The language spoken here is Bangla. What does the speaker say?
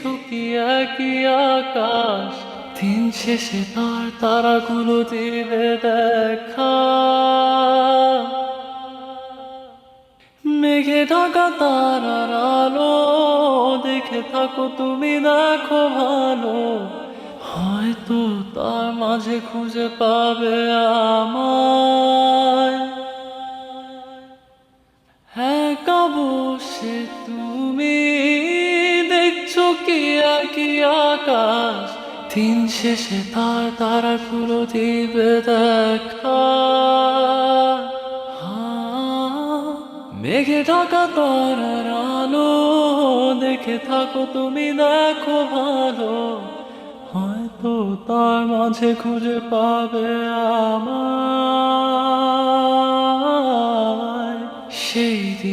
দেখছো কি একই আকাশ, দিন শেষে তার তারাগুলো দিবে দেখা। মেঘে ঢাকা তারার আলো দেখে থাকো তুমি, দেখো ভালো, হয়তো তার মাঝে খুঁজে পাবে আমায়। একা বসে তুমি দেখছো কি একই আকাশ, দিন শেষে তার তারাগুলো দিবে দেখা। মেঘে ঢাকা তারার আলো দেখে থাকো তুমি, দেখো ভালো, হয়তো তার মাঝে খুঁজে পাবে আমায় সেই দিন।